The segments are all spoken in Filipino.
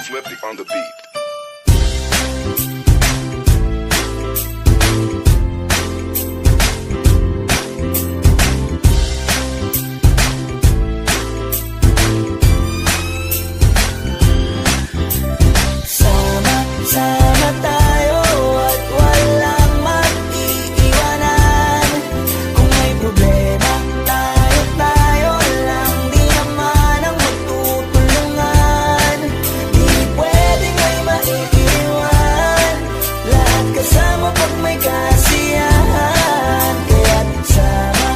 Flippy on the beat. Sama tayo at walang mag-iiwanan. Kung may problema, tayo lang, di naman ang magtutulungan. Di pwedeng may maiiwan, lahat kasama pag may kasiyahan. Kaya't sama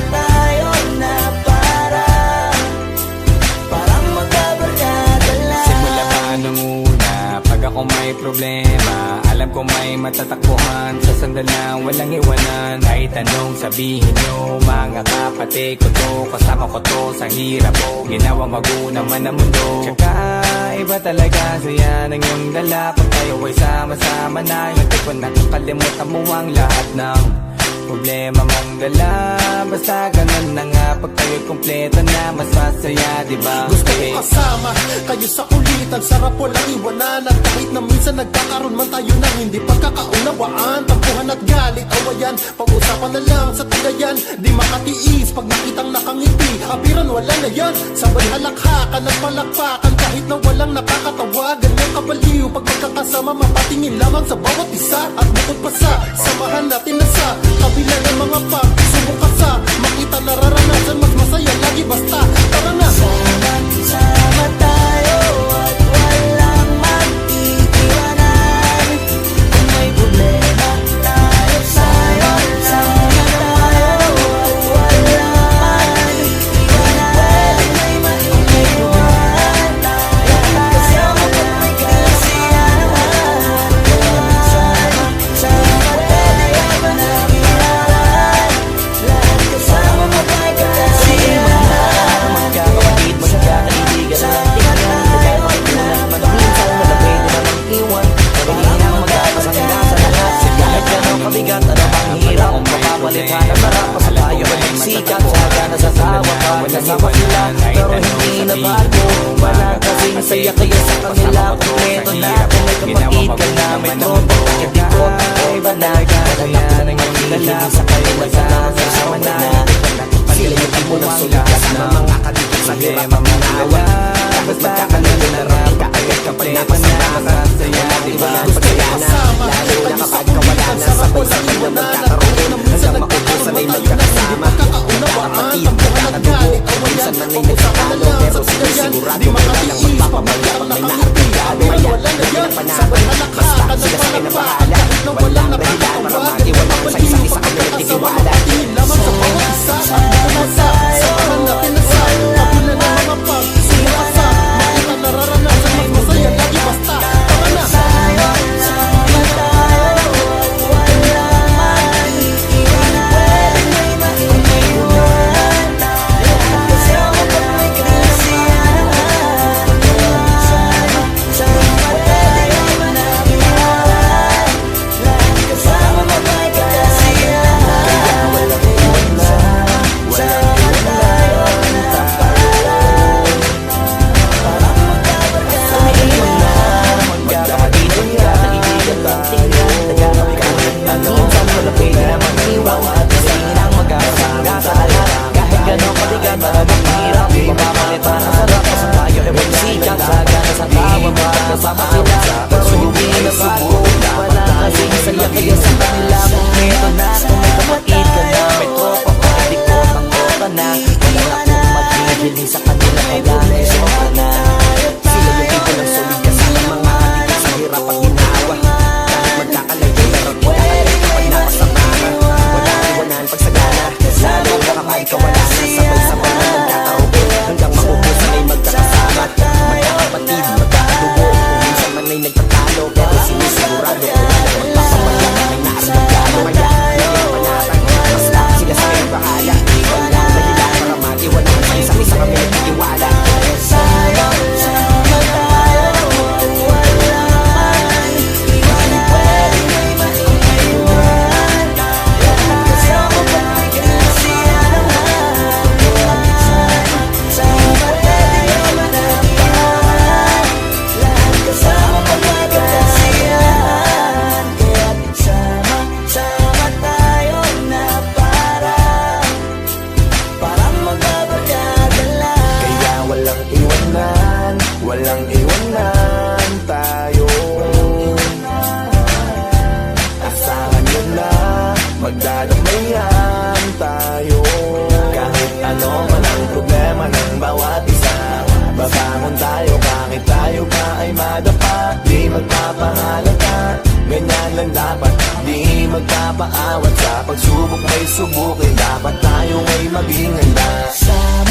tayo na parang magkabarkada lang. Simula pa nung una, pag ako may problema, alam ko may matatakbuhan. Sa sandalang walang iwanan, kahit anong sabihin nyo, mga kapatid ko to, kasama ko to sa hirap ko, ginawang maguna man ang mundo. Tsaka iba talaga saya ng iyong dala, pag tayo ay sama-sama na, hindi ko nakakalimutan mo ang lahat ng problema mong dala. Basta ganun na nga, pag tayo'y kompleto na, mas masaya, diba? Gusto ko kasama kayo sa kulitan, sarap walang iwanan. At kahit na minsan nagkakaroon man tayo ng hindi pagkakaunawaan, tampuhan at galit, awayan, pag-usapan na lang sa tagayan. Di makatiis pag nakitang nakangiti, apiran wala na yan. Sabay halakhakan at palakpakan, kahit na walang nakakatawa. Ganyang kabaliw pag magkakasama, mapatingin lamang sa bawat isa. At bukod pa sa samahan natin na sa kabila ng mga pagsubok ka sa makita nararanasan, mas masaya lagi basta tara na. Sama tayo at walang mag-iiwanan. Kung may problema, tayo sama tayo at walang mag-iiwanan. Pwede may maiiwan, lahat kasama pag may kasiyahan. Sama tayo at walang mag-iiwanan, lahat kasama pag may kasiyahan. Magkakapatid, magkakaibigan na lang tingnan, nagkakaibigan naman minsan, wala pwede namang iwan. Pag-iinang magkakasangga sa lahat, kahit gano'ng kabigat, ano bang hirap, mapapalit ka ng marap, masalayo at sikat, saga na sa tawa ka, kasama sila, pero hindi na bago. Wala kasing saya kaya sa kanila, kompleto na, kung may kapatid ka na, may tropa, kakikot, ay banag, kaya nang magdala, sa kayo magkakasama na, sila yung tipo ng sulit, kasama mga kadikit sa hirap at nanawa. Kahit magkakalala na rin, kaagad kapag napasama, wala di ba pagkayana, lalo na kapag kawala na, sabay-sabay na magkakaroon, hanggang maubusan ay magkakasama, magkakapatid, magkakadugo, minsan man ay nagkakalo, pero sigurado walang magpapabaya pag may naartigado, maya, pinapanapan, basta sila sa pinabahala, walang dahilan para maiwanan sa isa't isa kami nagtitiwala. Sama tayo natin na sa kabila ng mga pagsubok ka sa makita nararanasan, mas masaya lagi basta tara na. Sama tayo at walang mag-iiwanan. Pwede may maiiwan, lahat kasama pag may kasiyahan. Sama tayo at walang iwanan, lahat kasama pag may kasiyahan. Sama sila, pero hindi na bago. Wala kasing saya kaya sa kanila, kompleto na, kung may kapatid ka na, may tropa pa, hindi ko takota na. Wala akong magigilin sa kanila, kailangan sobra na. Sila yung tipo ng solid kasama mga kadikit sa hirap at ginawa. Kahit magkakalayo, pero kinakalayo kapag napasamahan. Wala iwanan pagsagana, lalo na kapag kawala na, sabay-sabay na magkakaroon, hanggang maubusan ay magkakasama. Magkakapatid, magkakadugo, minsan man ay nagtatalo, pero sinisigurado kung wala magpapamaya, may naaragano, maya, lagyan panatag, basta sila sa kayo bahala. Walang dahilan para matiwanan, sa isa't isa kami nagtitiwala. magpapahalata. Ganyan lang dapat, di magpapaawat. Sa pagsubok may subukin, dapat tayo ay maging handa. Sa